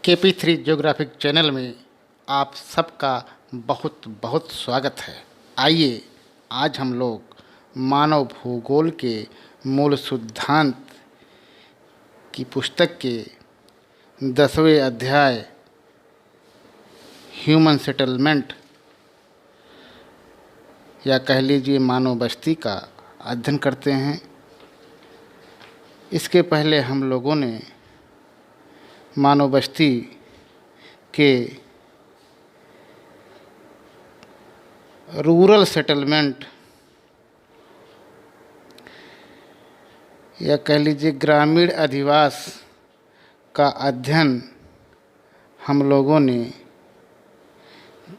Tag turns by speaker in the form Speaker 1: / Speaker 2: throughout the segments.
Speaker 1: KP3 geographic channel में आप सबका बहुत बहुत स्वागत है। आइए आज हम लोग मानव भूगोल के मूल सिद्धांत की पुस्तक के 10वें अध्याय ह्यूमन सेटलमेंट या कह लीजिए मानव बस्ती का अध्ययन करते हैं। इसके पहले हम लोगों ने मानव बस्ती के रूरल सेटलमेंट या कह लीजिए ग्रामीण अधिवास का अध्ययन हम लोगों ने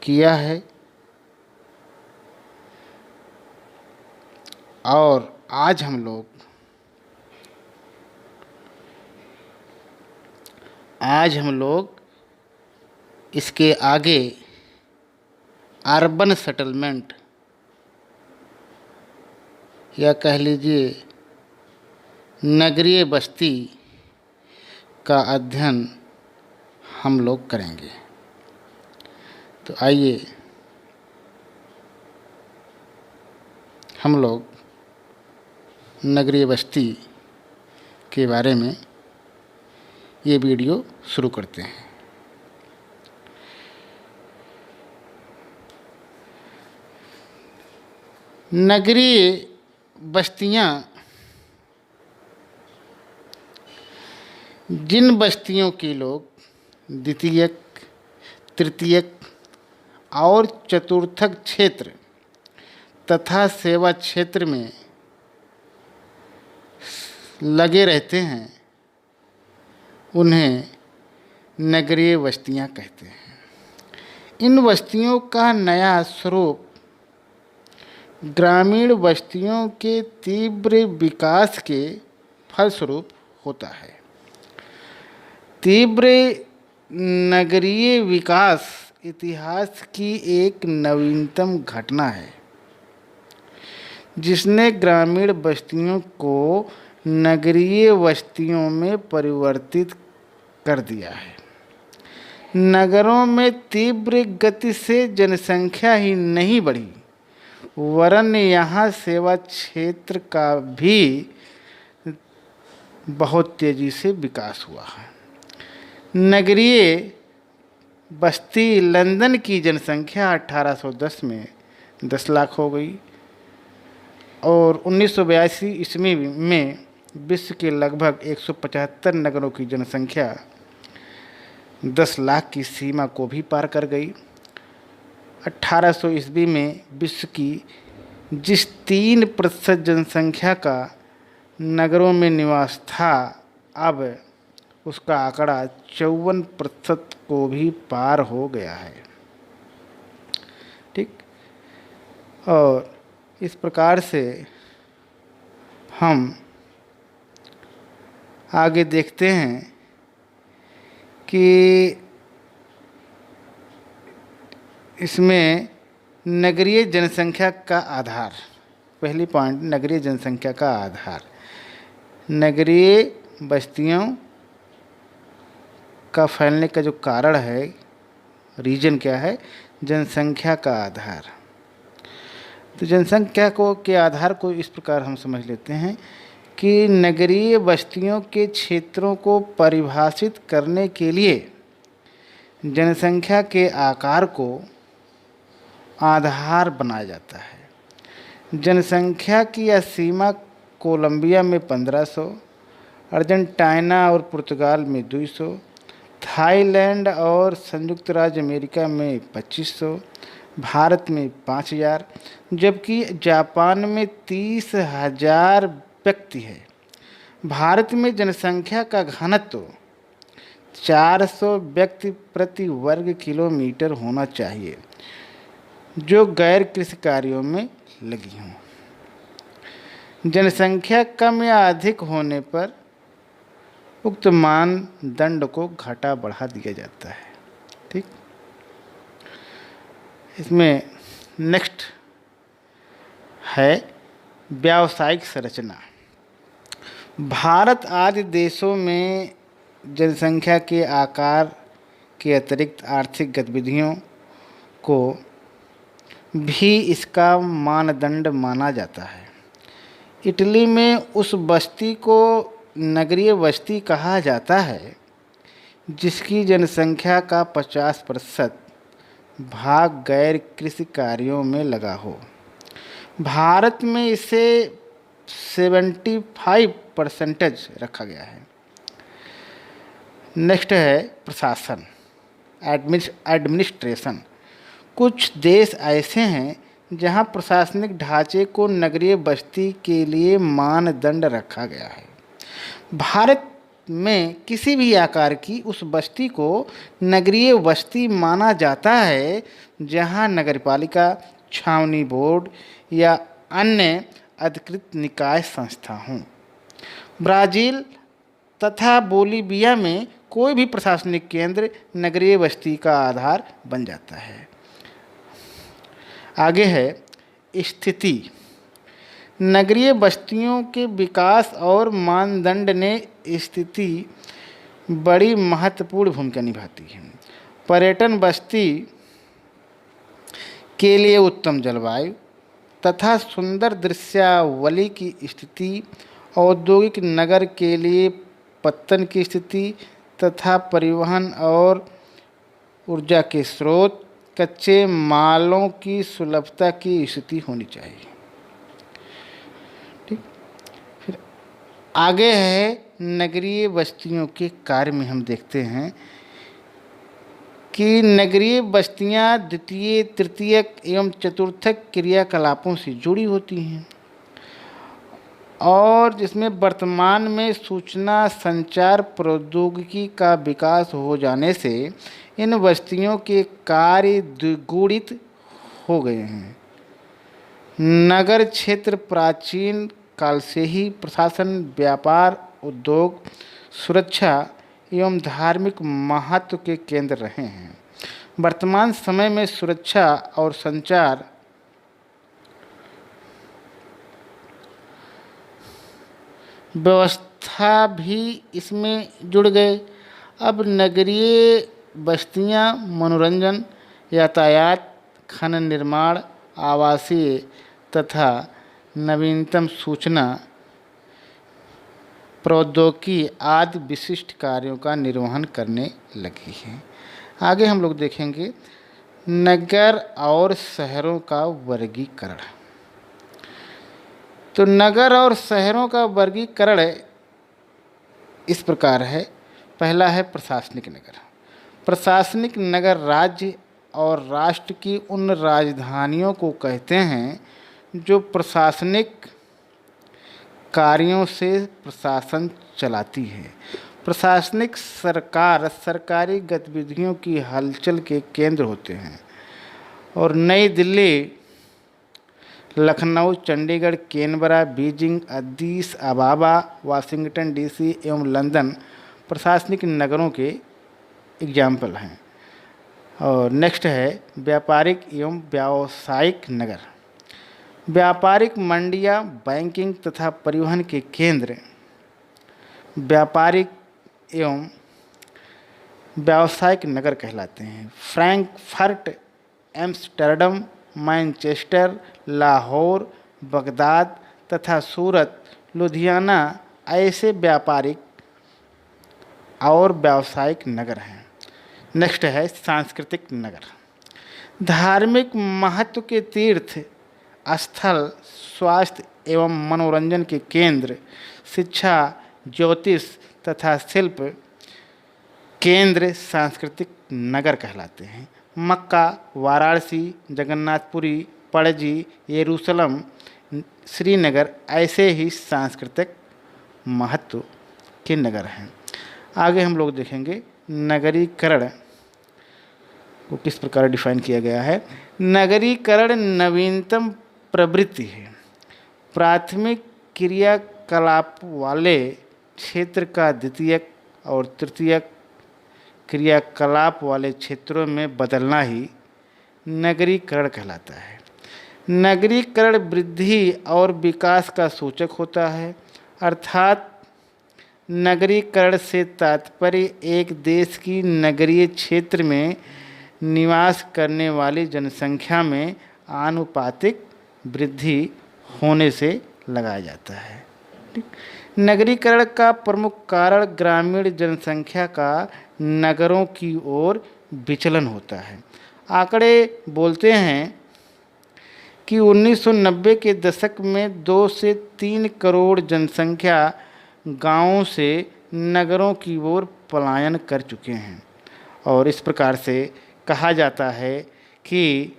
Speaker 1: किया है और आज हम लोग इसके आगे अर्बन सेटलमेंट या कह लीजिए नगरीय बस्ती का अध्ययन हम लोग करेंगे। तो आइए हम लोग नगरीय बस्ती के बारे में ये वीडियो शुरू करते हैं। नगरीय बस्तियां जिन बस्तियों के लोग द्वितीयक, तृतीयक और चतुर्थक क्षेत्र तथा सेवा क्षेत्र में लगे रहते हैं उन्हें नगरीय बस्तियां कहते हैं। इन बस्तियों का नया स्वरूप ग्रामीण बस्तियों के तीव्र विकास के फलस्वरूप होता है। तीव्र नगरीय विकास इतिहास की एक नवीनतम घटना है जिसने ग्रामीण बस्तियों को नगरीय बस्तियों में परिवर्तित कर दिया है। नगरों में तीव्र गति से जनसंख्या ही नहीं बढ़ी वरन यहाँ सेवा क्षेत्र का भी बहुत तेजी से विकास हुआ है। नगरीय बस्ती लंदन की जनसंख्या 1810 में 10 लाख हो गई और 1982 ईस्वी में विश्व के लगभग 175 नगरों की जनसंख्या 10 लाख की सीमा को भी पार कर गई। 1800 ईस्वी में विश्व की जिस 3% जनसंख्या का नगरों में निवास था, अब उसका आंकड़ा 54% को भी पार हो गया है। ठीक, और इस प्रकार से हम आगे देखते हैं कि इसमें नगरीय जनसंख्या का आधार, पहली पॉइंट नगरीय जनसंख्या का आधार, नगरीय बस्तियों का फैलने का जो कारण है, रीजन क्या है, जनसंख्या का आधार। तो जनसंख्या के आधार को इस प्रकार हम समझ लेते हैं कि नगरीय बस्तियों के क्षेत्रों को परिभाषित करने के लिए जनसंख्या के आकार को आधार बनाया जाता है। जनसंख्या की यह सीमा कोलंबिया में 1500, अर्जेंटीना और पुर्तगाल में 200, थाईलैंड और संयुक्त राज्य अमेरिका में 2500, भारत में 5000, जबकि जापान में 30,000 व्यक्ति है। भारत में जनसंख्या का घनत्व 400 व्यक्ति प्रति वर्ग किलोमीटर होना चाहिए जो गैर कृषि कार्यों में लगी हों। जनसंख्या कम या अधिक होने पर उक्त मानदंड को घटा बढ़ा दिया जाता है। ठीक, इसमें नेक्स्ट है व्यावसायिक संरचना। भारत आदि देशों में जनसंख्या के आकार के अतिरिक्त आर्थिक गतिविधियों को भी इसका मानदंड माना जाता है। इटली में उस बस्ती को नगरीय बस्ती कहा जाता है जिसकी जनसंख्या का 50% भाग गैर कृषि कार्यों में लगा हो। भारत में इसे 75% रखा गया है। नेक्स्ट है प्रशासन, एडमिनिस्ट्रेशन। कुछ देश ऐसे हैं जहां प्रशासनिक ढांचे को नगरीय बस्ती के लिए मानदंड रखा गया है। भारत में किसी भी आकार की उस बस्ती को नगरीय बस्ती माना जाता है जहां नगरपालिका, छावनी बोर्ड या अन्य अधिकृत निकाय संस्था हों। ब्राज़ील तथा बोलीविया में कोई भी प्रशासनिक केंद्र नगरीय बस्ती का आधार बन जाता है। आगे है स्थिति। नगरीय बस्तियों के विकास और मानदंड ने स्थिति बड़ी महत्वपूर्ण भूमिका निभाती है। पर्यटन बस्ती के लिए उत्तम जलवायु तथा सुंदर दृश्यावली की स्थिति, औद्योगिक नगर के लिए पत्तन की स्थिति तथा परिवहन और ऊर्जा के स्रोत, कच्चे मालों की सुलभता की स्थिति होनी चाहिए। ठीक, फिर आगे है नगरीय बस्तियों के कार्य में हम देखते हैं कि नगरीय बस्तियां द्वितीय, तृतीयक एवं चतुर्थक क्रियाकलापों से जुड़ी होती हैं और जिसमें वर्तमान में सूचना संचार प्रौद्योगिकी का विकास हो जाने से इन बस्तियों के कार्य द्विगुणित हो गए हैं। नगर क्षेत्र प्राचीन काल से ही प्रशासन, व्यापार, उद्योग, सुरक्षा एवं धार्मिक महत्व के केंद्र रहे हैं। वर्तमान समय में सुरक्षा और संचार व्यवस्था भी इसमें जुड़ गए। अब नगरीय बस्तियां मनोरंजन, यातायात, खनन निर्माण, आवासीय तथा नवीनतम सूचना प्रौद्योगिकी आदि विशिष्ट कार्यों का निर्वहन करने लगी हैं। आगे हम लोग देखेंगे नगर और शहरों का वर्गीकरण। तो नगर और शहरों का वर्गीकरण इस प्रकार है। पहला है प्रशासनिक नगर। प्रशासनिक नगर राज्य और राष्ट्र की उन राजधानियों को कहते हैं जो प्रशासनिक कार्यों से प्रशासन चलाती है। प्रशासनिक सरकार सरकारी गतिविधियों की हलचल के केंद्र होते हैं और नई Delhi, Lucknow, Chandigarh, Canberra, Beijing, अदीस अबाबा, Washington DC एवं लंदन प्रशासनिक नगरों के एग्जाम्पल हैं। और नेक्स्ट है व्यापारिक एवं व्यावसायिक नगर। व्यापारिक मंडियाँ, बैंकिंग तथा परिवहन के केंद्र व्यापारिक एवं व्यावसायिक नगर कहलाते हैं। Frankfurt, Amsterdam, Manchester, Lahore, Baghdad तथा सूरत, लुधियाना ऐसे व्यापारिक और व्यावसायिक नगर हैं। नेक्स्ट है सांस्कृतिक नगर। धार्मिक महत्व के तीर्थ स्थल, स्वास्थ्य एवं मनोरंजन के केंद्र, शिक्षा, ज्योतिष तथा शिल्प केंद्र सांस्कृतिक नगर कहलाते हैं। मक्का, वाराणसी, जगन्नाथपुरी, पणजी, यरूशलेम, श्रीनगर ऐसे ही सांस्कृतिक महत्व के नगर हैं। आगे हम लोग देखेंगे नगरीकरण को किस प्रकार डिफाइन किया गया है। नगरीकरण नवीनतम प्रवृत्ति है। प्राथमिक क्रियाकलाप वाले क्षेत्र का द्वितीयक और तृतीयक क्रियाकलाप वाले क्षेत्रों में बदलना ही नगरीकरण कहलाता है। नगरीकरण वृद्धि और विकास का सूचक होता है, अर्थात नगरीकरण से तात्पर्य एक देश की नगरीय क्षेत्र में निवास करने वाली जनसंख्या में आनुपातिक वृद्धि होने से लगाया जाता है। नगरीकरण का प्रमुख कारण ग्रामीण जनसंख्या का नगरों की ओर विचलन होता है। आंकड़े बोलते हैं कि 1990 के दशक में 2 से 3 करोड़ जनसंख्या गांवों से नगरों की ओर पलायन कर चुके हैं और इस प्रकार से कहा जाता है कि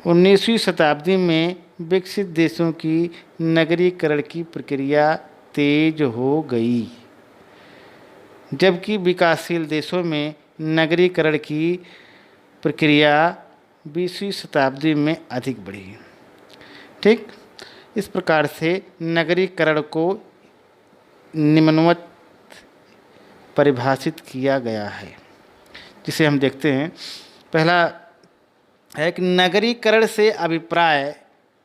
Speaker 1: 19वीं शताब्दी में विकसित देशों की नगरीकरण की प्रक्रिया तेज हो गई, जबकि विकासशील देशों में नगरीकरण की प्रक्रिया 20वीं शताब्दी में अधिक बढ़ी। ठीक, इस प्रकार से नगरीकरण को निम्नवत परिभाषित किया गया है, जिसे हम देखते हैं। पहला है कि नगरीकरण से अभिप्राय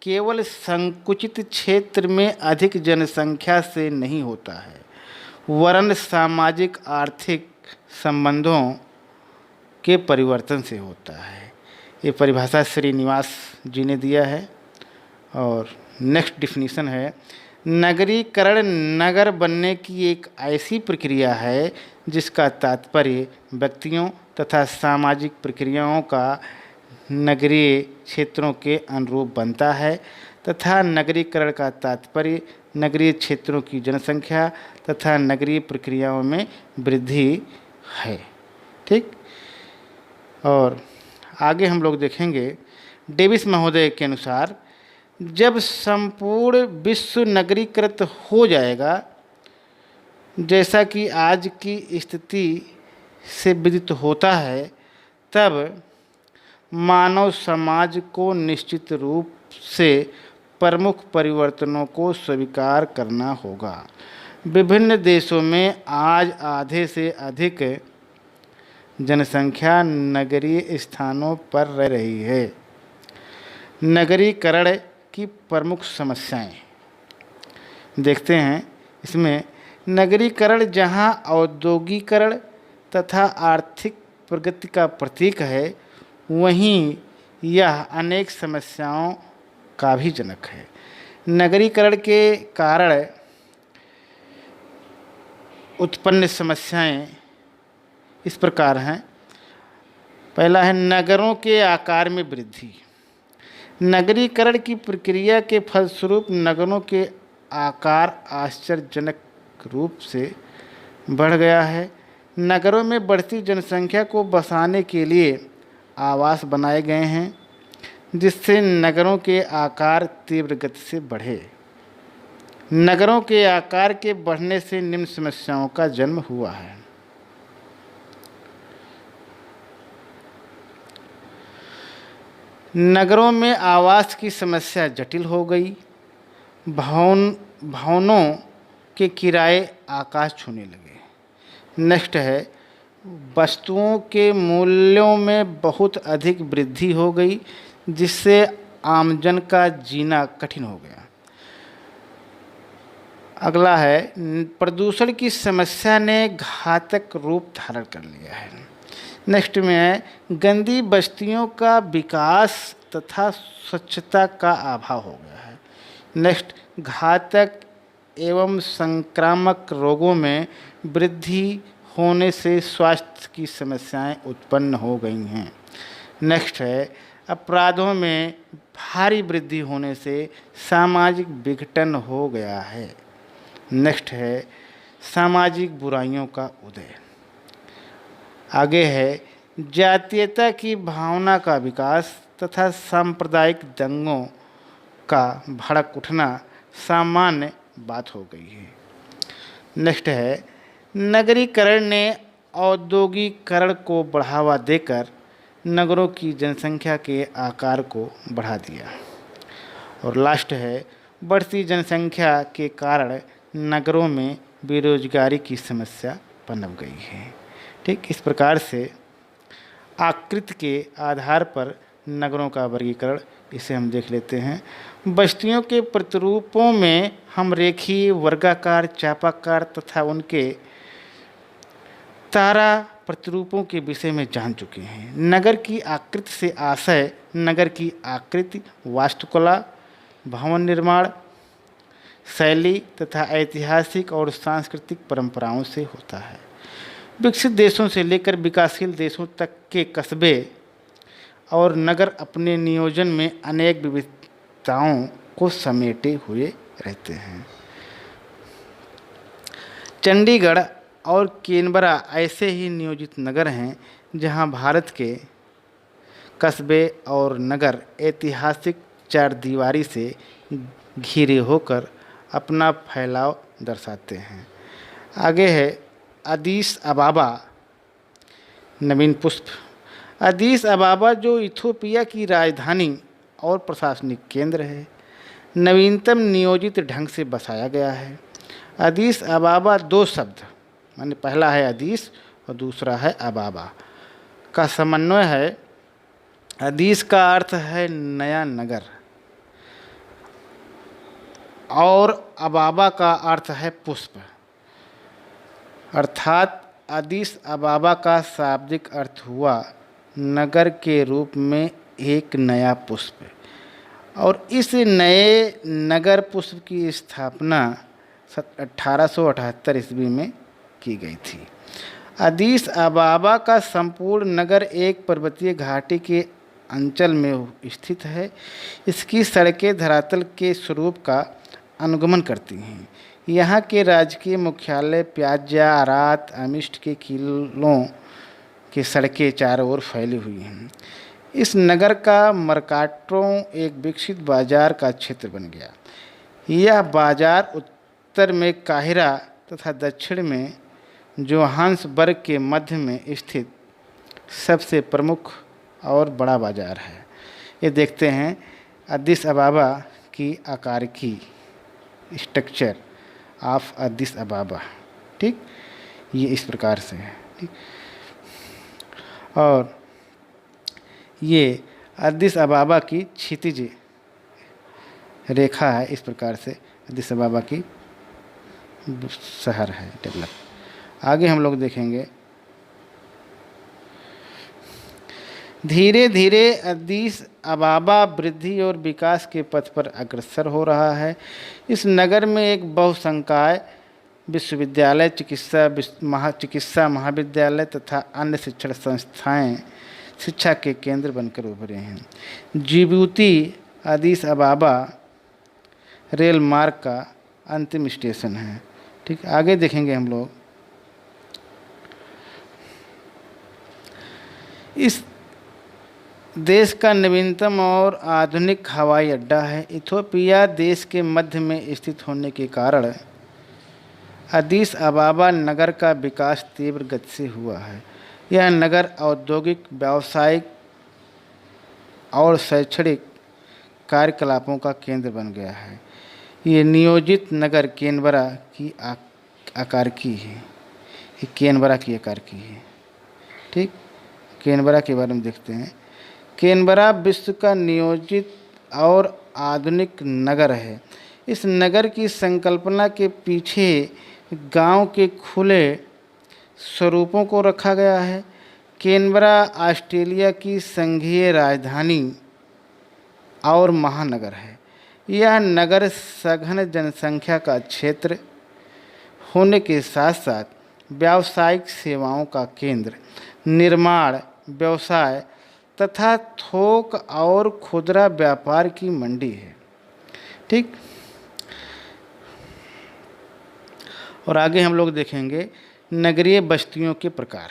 Speaker 1: केवल संकुचित क्षेत्र में अधिक जनसंख्या से नहीं होता है, वरन सामाजिक आर्थिक संबंधों के परिवर्तन से होता है। ये परिभाषा श्रीनिवास जी ने दिया है। और नेक्स्ट डिफिनीशन है, नगरीकरण नगर बनने की एक ऐसी प्रक्रिया है जिसका तात्पर्य व्यक्तियों तथा सामाजिक प्रक्रियाओं का नगरीय क्षेत्रों के अनुरूप बनता है तथा नगरीकरण का तात्पर्य नगरीय क्षेत्रों की जनसंख्या तथा नगरीय प्रक्रियाओं में वृद्धि है। ठीक, और आगे हम लोग देखेंगे डेविस महोदय के अनुसार जब संपूर्ण विश्व नगरीकृत हो जाएगा, जैसा कि आज की स्थिति से विदित होता है, तब मानव समाज को निश्चित रूप से प्रमुख परिवर्तनों को स्वीकार करना होगा। विभिन्न देशों में आज आधे से अधिक जनसंख्या नगरीय स्थानों पर रह रही है। नगरीकरण की प्रमुख समस्याएं देखते हैं। इसमें नगरीकरण जहां औद्योगिकरण तथा आर्थिक प्रगति का प्रतीक है, वहीं यह अनेक समस्याओं का भी जनक है। नगरीकरण के कारण उत्पन्न समस्याएं इस प्रकार हैं। पहला है नगरों के आकार में वृद्धि। नगरीकरण की प्रक्रिया के फलस्वरूप नगरों के आकार आश्चर्यजनक रूप से बढ़ गया है। नगरों में बढ़ती जनसंख्या को बसाने के लिए आवास बनाए गए हैं, जिससे नगरों के आकार तीव्र गति से बढ़े। नगरों के आकार के बढ़ने से निम्न समस्याओं का जन्म हुआ है। नगरों में आवास की समस्या जटिल हो गई। भवनों के किराए आकाश छूने लगे। नेक्स्ट है वस्तुओं के मूल्यों में बहुत अधिक वृद्धि हो गई, जिससे आमजन का जीना कठिन हो गया। अगला है प्रदूषण की समस्या ने घातक रूप धारण कर लिया है। नेक्स्ट में है गंदी बस्तियों का विकास तथा स्वच्छता का अभाव हो गया है। नेक्स्ट घातक एवं संक्रामक रोगों में वृद्धि होने से स्वास्थ्य की समस्याएं उत्पन्न हो गई हैं। नेक्स्ट है अपराधों में भारी वृद्धि होने से सामाजिक विघटन हो गया है। नेक्स्ट है सामाजिक बुराइयों का उदय। आगे है जातीयता की भावना का विकास तथा सांप्रदायिक दंगों का भड़क उठना सामान्य बात हो गई है। नेक्स्ट है नगरीकरण ने औद्योगिकरण को बढ़ावा देकर नगरों की जनसंख्या के आकार को बढ़ा दिया। और लास्ट है बढ़ती जनसंख्या के कारण नगरों में बेरोजगारी की समस्या पनप गई है। ठीक, इस प्रकार से आकृति के आधार पर नगरों का वर्गीकरण इसे हम देख लेते हैं। बस्तियों के प्रतिरूपों में हम रेखीय, वर्गाकार, चापाकार तथा उनके तारा प्रतिरूपों के विषय में जान चुके हैं। नगर की आकृति से आशय नगर की आकृति, वास्तुकला, भवन निर्माण शैली तथा ऐतिहासिक और सांस्कृतिक परंपराओं से होता है। विकसित देशों से लेकर विकासशील देशों तक के कस्बे और नगर अपने नियोजन में अनेक विविधताओं को समेटे हुए रहते हैं। चंडीगढ़ और कैनबरा ऐसे ही नियोजित नगर हैं जहां भारत के कस्बे और नगर ऐतिहासिक चारदीवारी से घिरे होकर अपना फैलाव दर्शाते हैं। आगे है अदीस अबाबा नवीन पुष्प। अदीस अबाबा जो इथियोपिया की राजधानी और प्रशासनिक केंद्र है, नवीनतम नियोजित ढंग से बसाया गया है। अदीस अबाबा दो शब्द माने पहला है अदीस और दूसरा है अबाबा का समन्वय है। अदीस का अर्थ है नया नगर और अबाबा का अर्थ है पुष्प, अर्थात अदीस अबाबा का शाब्दिक अर्थ हुआ नगर के रूप में एक नया पुष्प। और इस नए नगर पुष्प की स्थापना 1878 ईस्वी में की गई थी। अदीस अबाबा का संपूर्ण नगर एक पर्वतीय घाटी के अंचल में स्थित है। इसकी सड़कें धरातल के स्वरूप का अनुगमन करती हैं। यहाँ के राजकीय मुख्यालय प्याजा, आरात, अमिष्ट के किलों की सड़कें चारों ओर फैली हुई हैं। इस नगर का मर्काटो एक विकसित बाजार का क्षेत्र बन गया। यह बाजार उत्तर में काहिरा तथा दक्षिण में जोहान्सबर्ग के मध्य में स्थित सबसे प्रमुख और बड़ा बाजार है। ये देखते हैं अदीस अबाबा की आकार की स्ट्रक्चर ऑफ अदीस अबाबा। ठीक, ये इस प्रकार से है। ठीक, और ये अदीस अबाबा की क्षितिज रेखा है। इस प्रकार से अदीस अबाबा की शहर है डेवलप। आगे हम लोग देखेंगे धीरे धीरे अदीस अबाबा वृद्धि और विकास के पथ पर अग्रसर हो रहा है। इस नगर में एक बहुसंकाय विश्वविद्यालय, चिकित्सा महाविद्यालय तथा अन्य शिक्षण संस्थाएं शिक्षा के केंद्र बनकर उभरे हैं। जिबूती अदीस अबाबा रेल मार्ग का अंतिम स्टेशन है। ठीक, आगे देखेंगे हम लोग इस देश का नवीनतम और आधुनिक हवाई अड्डा है। इथियोपिया देश के मध्य में स्थित होने के कारण अदीस अबाबा नगर का विकास तीव्र गति से हुआ है। यह नगर औद्योगिक, व्यावसायिक और शैक्षणिक कार्यकलापों का केंद्र बन गया है। ये नियोजित नगर कैनबरा की आकार की है। ये कैनबरा की आकार की है। ठीक, कैनबरा के बारे में देखते हैं। कैनबरा विश्व का नियोजित और आधुनिक नगर है। इस नगर की संकल्पना के पीछे गांव के खुले स्वरूपों को रखा गया है। कैनबरा ऑस्ट्रेलिया की संघीय राजधानी और महानगर है। यह नगर सघन जनसंख्या का क्षेत्र होने के साथ साथ व्यावसायिक सेवाओं का केंद्र, निर्माण, व्यवसाय तथा थोक और खुदरा व्यापार की मंडी है। ठीक, और आगे हम लोग देखेंगे नगरीय बस्तियों के प्रकार।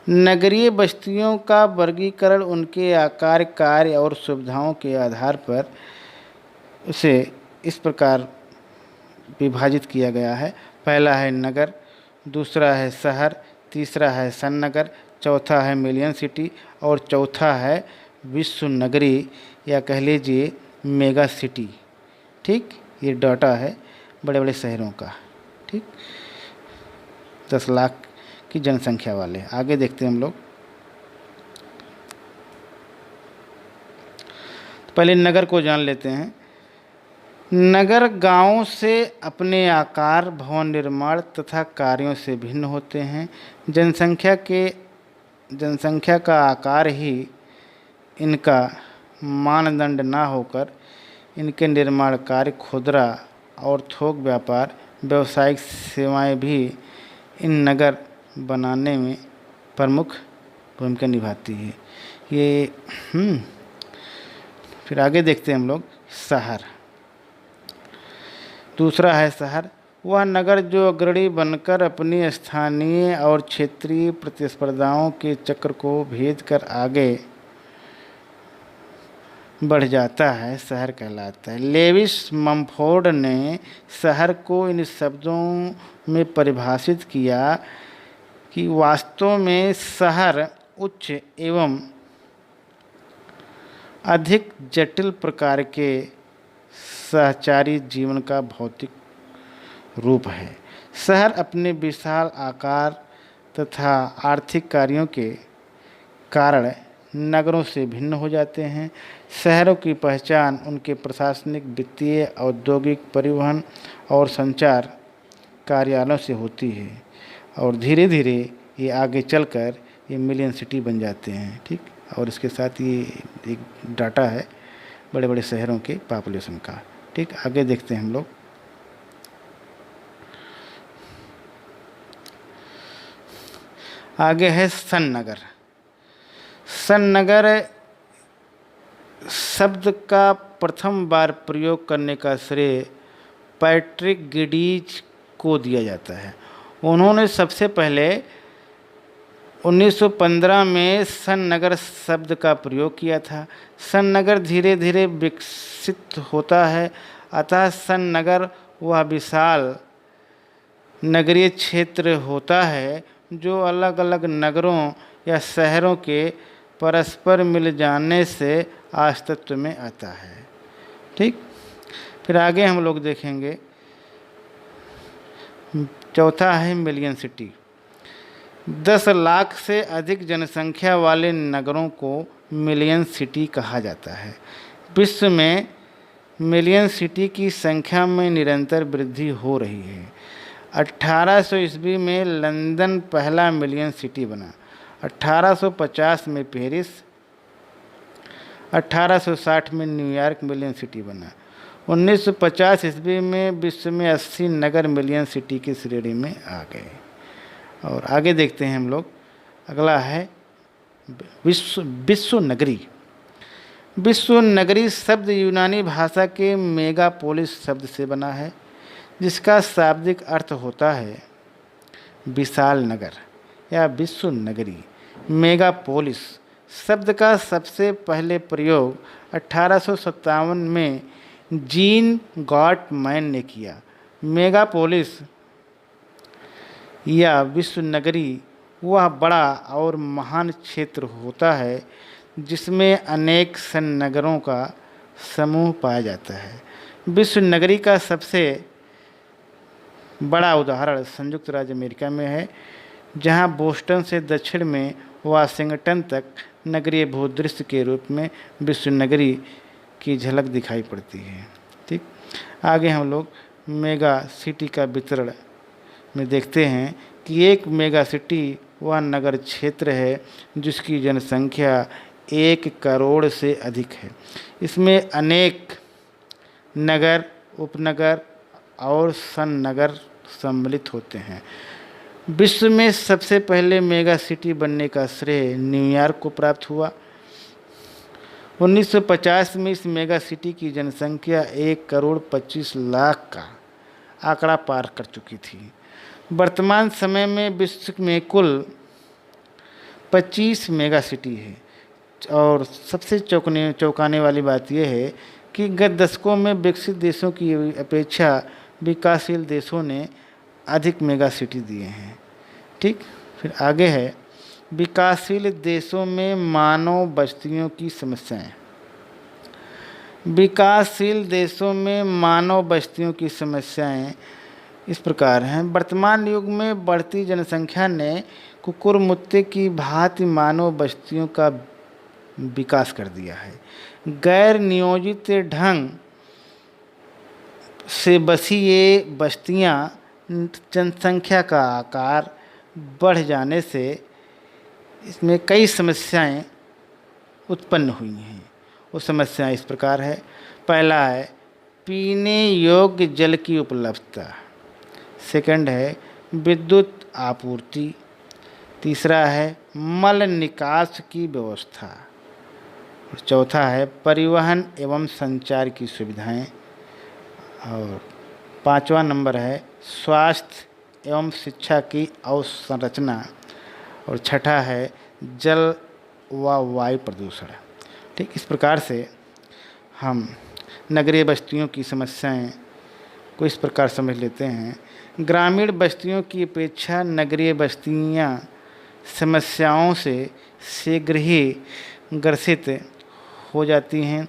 Speaker 1: नगरीय बस्तियों का वर्गीकरण उनके आकार, कार्य और सुविधाओं के आधार पर उसे इस प्रकार विभाजित किया गया है। पहला है नगर, दूसरा है शहर, तीसरा है सन्नगर, चौथा है मिलियन सिटी और चौथा है विश्व नगरी या कह लीजिए मेगा सिटी। ठीक, ये डाटा है बड़े बड़े शहरों का। ठीक, 10 लाख की जनसंख्या वाले। आगे देखते हैं हम लोग। पहले नगर को जान लेते हैं। नगर गांवों से अपने आकार, भवन निर्माण तथा कार्यों से भिन्न होते हैं। जनसंख्या का आकार ही इनका मानदंड ना होकर इनके निर्माण कार्य, खुदरा और थोक व्यापार, व्यावसायिक सेवाएं भी इन नगर बनाने में प्रमुख भूमिका निभाती है। ये फिर आगे देखते हैं हम लोग शहर। दूसरा है शहर, वह नगर जो अग्रणी बनकर अपनी स्थानीय और क्षेत्रीय प्रतिस्पर्धाओं के चक्र को भेद कर आगे बढ़ जाता है, शहर कहलाता है। लेविस मम्फोर्ड ने शहर को इन शब्दों में परिभाषित किया कि वास्तव में शहर उच्च एवं अधिक जटिल प्रकार के सहचारी जीवन का भौतिक रूप है। शहर अपने विशाल आकार तथा आर्थिक कार्यों के कारण नगरों से भिन्न हो जाते हैं। शहरों की पहचान उनके प्रशासनिक, वित्तीय, औद्योगिक, परिवहन और संचार कार्यालयों से होती है और धीरे धीरे ये आगे चलकर ये मिलियन सिटी बन जाते हैं। ठीक, और इसके साथ ये एक डाटा है बड़े बड़े शहरों के पॉपुलेशन का। ठीक, आगे देखते हैं हम लोग। आगे है सन नगर। सन नगर शब्द का प्रथम बार प्रयोग करने का श्रेय पैट्रिक गिडीज को दिया जाता है। उन्होंने सबसे पहले 1915 में सन नगर शब्द का प्रयोग किया था। सन नगर धीरे धीरे विकसित होता है, अतः सन नगर वह विशाल नगरीय क्षेत्र होता है जो अलग अलग नगरों या शहरों के परस्पर मिल जाने से अस्तित्व में आता है। ठीक, फिर आगे हम लोग देखेंगे। चौथा है मिलियन सिटी। 10 लाख से अधिक जनसंख्या वाले नगरों को मिलियन सिटी कहा जाता है। विश्व में मिलियन सिटी की संख्या में निरंतर वृद्धि हो रही है। 1800 ईस्वी में लंदन पहला मिलियन सिटी बना, 1850 में पेरिस, 1860 में न्यूयॉर्क मिलियन सिटी बना। 1950 ईस्वी में विश्व में 80 नगर मिलियन सिटी की श्रेणी में आ गए। और आगे देखते हैं हम लोग। अगला है विश्व नगरी। विश्व नगरी शब्द यूनानी भाषा के मेगापोलिस शब्द से बना है, जिसका शाब्दिक अर्थ होता है विशाल नगर या विश्व नगरी। मेगापोलिस शब्द का सबसे पहले प्रयोग 1857 में जीन गॉटमैन ने किया। मेगापोलिस या विश्व नगरी वह बड़ा और महान क्षेत्र होता है जिसमें अनेक सन नगरों का समूह पाया जाता है। विश्व नगरी का सबसे बड़ा उदाहरण संयुक्त राज्य अमेरिका में है, जहां बोस्टन से दक्षिण में वाशिंगटन तक नगरीय भूदृश्य के रूप में विश्व नगरी की झलक दिखाई पड़ती है। ठीक, आगे हम लोग मेगा सिटी का वितरण में देखते हैं कि एक मेगा सिटी वह नगर क्षेत्र है जिसकी जनसंख्या 1 करोड़ से अधिक है। इसमें अनेक नगर, उपनगर और सन नगर सम्मिलित होते हैं। विश्व में सबसे पहले मेगा सिटी बनने का श्रेय न्यूयॉर्क को प्राप्त हुआ। 1950 में इस मेगा सिटी की जनसंख्या 1 करोड़ 25 लाख का आंकड़ा पार कर चुकी थी। वर्तमान समय में विश्व में कुल 25 मेगा सिटी है और सबसे चौंकाने वाली बात यह है कि गत दशकों में विकसित देशों की अपेक्षा विकासशील देशों ने अधिक मेगा सिटी दिए हैं। ठीक, फिर आगे है विकासशील देशों में मानव बस्तियों की समस्याएं। विकासशील देशों में मानव बस्तियों की समस्याएं इस प्रकार हैं। वर्तमान युग में बढ़ती जनसंख्या ने कुकुरमुत्ते की भांति मानव बस्तियों का विकास कर दिया है। गैर नियोजित ढंग से बसी ये बस्तियां जनसंख्या का आकार बढ़ जाने से इसमें कई समस्याएं उत्पन्न हुई हैं। वो समस्याएं इस प्रकार है। पहला है पीने योग्य जल की उपलब्धता। सेकंड है विद्युत आपूर्ति। तीसरा है मल निकास की व्यवस्था। और चौथा है परिवहन एवं संचार की सुविधाएं। और पांचवा नंबर है स्वास्थ्य एवं शिक्षा की अवसंरचना। और छठा है जल व वायु प्रदूषण। ठीक, इस प्रकार से हम नगरीय बस्तियों की समस्याएं को इस प्रकार समझ लेते हैं। ग्रामीण बस्तियों की अपेक्षा नगरीय बस्तियां समस्याओं से शीघ्र ही ग्रसित हो जाती हैं।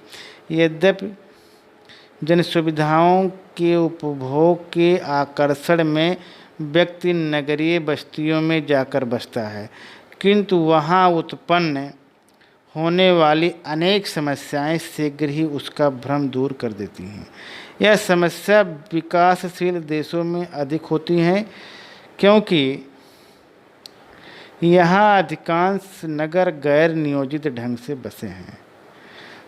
Speaker 1: यद्यपि जन सुविधाओं के उपभोग के आकर्षण में व्यक्ति नगरीय बस्तियों में जाकर बसता है, किंतु वहाँ उत्पन्न होने वाली अनेक समस्याएं शीघ्र ही उसका भ्रम दूर कर देती हैं। यह समस्या विकासशील देशों में अधिक होती हैं, क्योंकि यहाँ अधिकांश नगर गैर नियोजित ढंग से बसे हैं।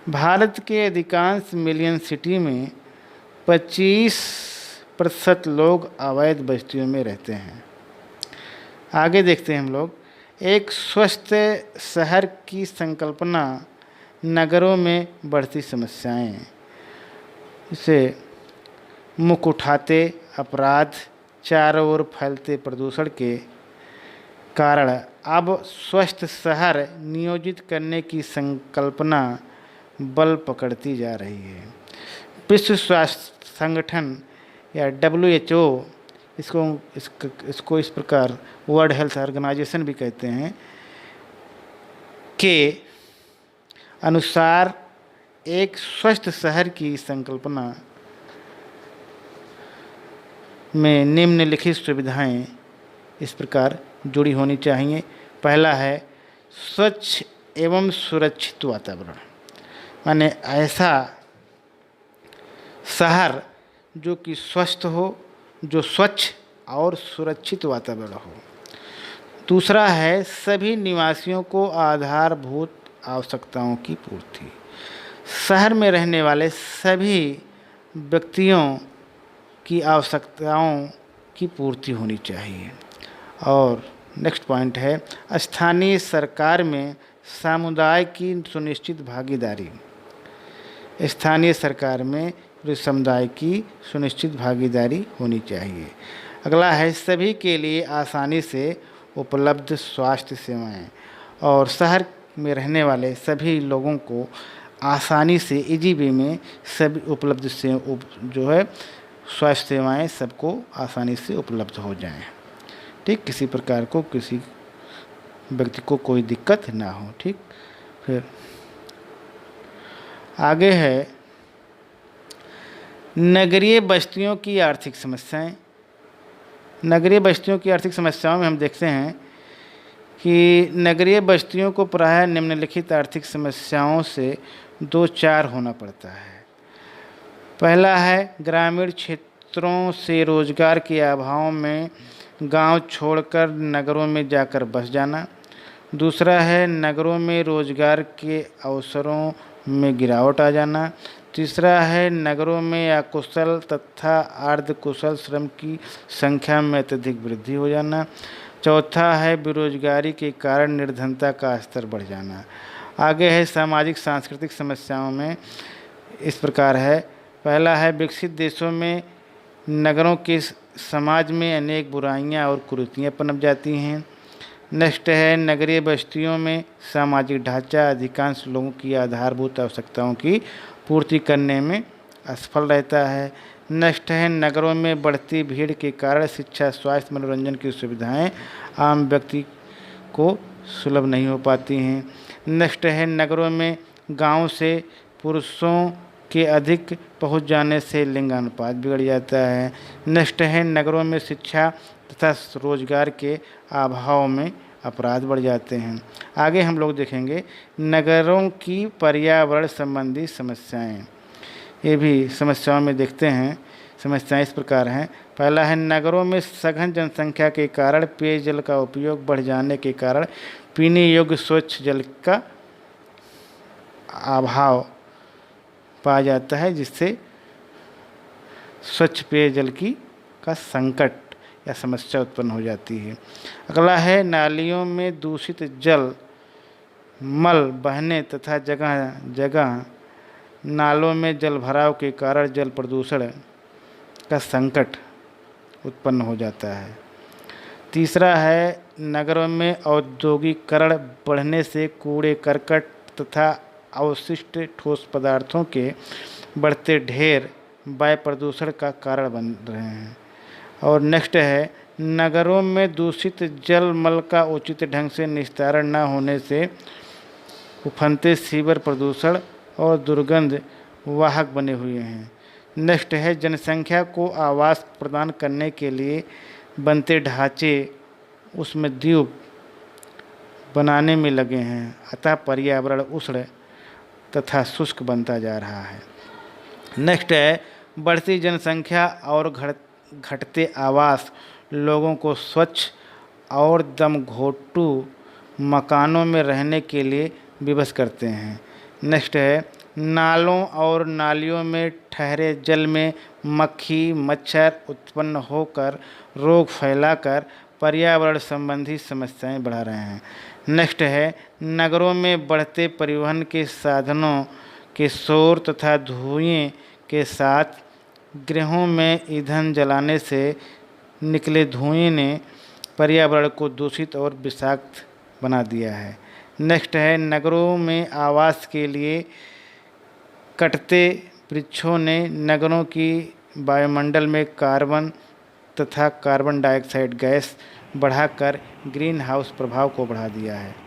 Speaker 1: भारत के अधिकांश मिलियन सिटी में 25% लोग अवैध बस्तियों में रहते हैं। आगे देखते हैं हम लोग। एक स्वस्थ शहर की संकल्पना नगरों में बढ़ती समस्याएं, इसे मुख उठाते अपराध, चारों ओर फैलते प्रदूषण के कारण अब स्वस्थ शहर नियोजित करने की संकल्पना बल पकड़ती जा रही है। विश्व स्वास्थ्य संगठन या WHO इसको इस प्रकार वर्ल्ड हेल्थ ऑर्गेनाइजेशन भी कहते हैं के अनुसार एक स्वस्थ शहर की संकल्पना में निम्नलिखित सुविधाएं इस प्रकार जुड़ी होनी चाहिए। पहला है स्वच्छ एवं सुरक्षित वातावरण, माने ऐसा शहर जो कि स्वस्थ हो, जो स्वच्छ और सुरक्षित वातावरण हो। दूसरा है सभी निवासियों को आधारभूत आवश्यकताओं की पूर्ति। शहर में रहने वाले सभी व्यक्तियों की आवश्यकताओं की पूर्ति होनी चाहिए। और नेक्स्ट पॉइंट है स्थानीय सरकार में समुदाय की सुनिश्चित भागीदारी। स्थानीय सरकार में समुदाय की सुनिश्चित भागीदारी होनी चाहिए। अगला है सभी के लिए आसानी से उपलब्ध स्वास्थ्य सेवाएं, और शहर में रहने वाले सभी लोगों को आसानी से इजी वे में सभी उपलब्ध से जो है स्वास्थ्य सेवाएं सबको आसानी से उपलब्ध हो जाएं। ठीक, किसी प्रकार को किसी व्यक्ति को कोई दिक्कत ना हो। ठीक, फिर आगे है नगरीय बस्तियों की आर्थिक समस्याएं। नगरीय बस्तियों की आर्थिक समस्याओं में हम देखते हैं कि नगरीय बस्तियों को प्रायः निम्नलिखित आर्थिक समस्याओं से दो चार होना पड़ता है। पहला है ग्रामीण क्षेत्रों से रोजगार के अभाव में गांव छोड़कर नगरों में जाकर बस जाना। दूसरा है नगरों में रोजगार के अवसरों में गिरावट आ जाना। तीसरा है नगरों में अकुशल तथा अर्धकुशल श्रम की संख्या में अत्यधिक वृद्धि हो जाना। चौथा है बेरोजगारी के कारण निर्धनता का स्तर बढ़ जाना। आगे है सामाजिक सांस्कृतिक समस्याओं में इस प्रकार है। पहला है विकसित देशों में नगरों के समाज में अनेक बुराइयां और कुरीतियां पनप जाती हैं। नेक्स्ट है नगरीय बस्तियों में सामाजिक ढांचा अधिकांश लोगों की आधारभूत आवश्यकताओं की पूर्ति करने में असफल रहता है। नेक्स्ट है नगरों में बढ़ती भीड़ के कारण शिक्षा, स्वास्थ्य, मनोरंजन की सुविधाएं आम व्यक्ति को सुलभ नहीं हो पाती हैं। नेक्स्ट है नगरों में गांव से पुरुषों के अधिक पहुंच जाने से लिंगानुपात बिगड़ जाता है। नेक्स्ट है नगरों में शिक्षा तथा रोजगार के अभाव में अपराध बढ़ जाते हैं। आगे हम लोग देखेंगे नगरों की पर्यावरण संबंधी समस्याएं। ये भी समस्याओं में देखते हैं समस्याएं इस प्रकार हैं। पहला है, नगरों में सघन जनसंख्या के कारण पेयजल का उपयोग बढ़ जाने के कारण पीने योग्य स्वच्छ जल का अभाव पाया जाता है, जिससे स्वच्छ पेयजल का संकट या समस्या उत्पन्न हो जाती है। अगला है, नालियों में दूषित जल, मल बहने तथा जगह जगह नालों में जल भराव के कारण जल प्रदूषण का संकट उत्पन्न हो जाता है। तीसरा है, नगरों में औद्योगिकरण बढ़ने से कूड़े करकट तथा अवशिष्ट ठोस पदार्थों के बढ़ते ढेर वायु प्रदूषण का कारण बन रहे हैं। और नेक्स्ट है, नगरों में दूषित जल मल का उचित ढंग से निस्तारण न होने से उफनते सीवर प्रदूषण और दुर्गंध वाहक बने हुए हैं। नेक्स्ट है, जनसंख्या को आवास प्रदान करने के लिए बनते ढांचे उसमें द्वीप बनाने में लगे हैं, अतः पर्यावरण उष्ण तथा शुष्क बनता जा रहा है। नेक्स्ट है, बढ़ती जनसंख्या और घटते आवास लोगों को स्वच्छ और दम घोंटू मकानों में रहने के लिए विवश करते हैं। नेक्स्ट है, नालों और नालियों में ठहरे जल में मक्खी मच्छर उत्पन्न होकर रोग फैलाकर पर्यावरण संबंधी समस्याएं बढ़ा रहे हैं। नेक्स्ट है, नगरों में बढ़ते परिवहन के साधनों के शोर तथा धुएं के साथ गृहों में ईंधन जलाने से निकले धुएं ने पर्यावरण को दूषित और विषाक्त बना दिया है। नेक्स्ट है, नगरों में आवास के लिए कटते वृक्षों ने नगरों की वायुमंडल में कार्बन तथा कार्बन डाइऑक्साइड गैस बढ़ाकर ग्रीन हाउस प्रभाव को बढ़ा दिया है।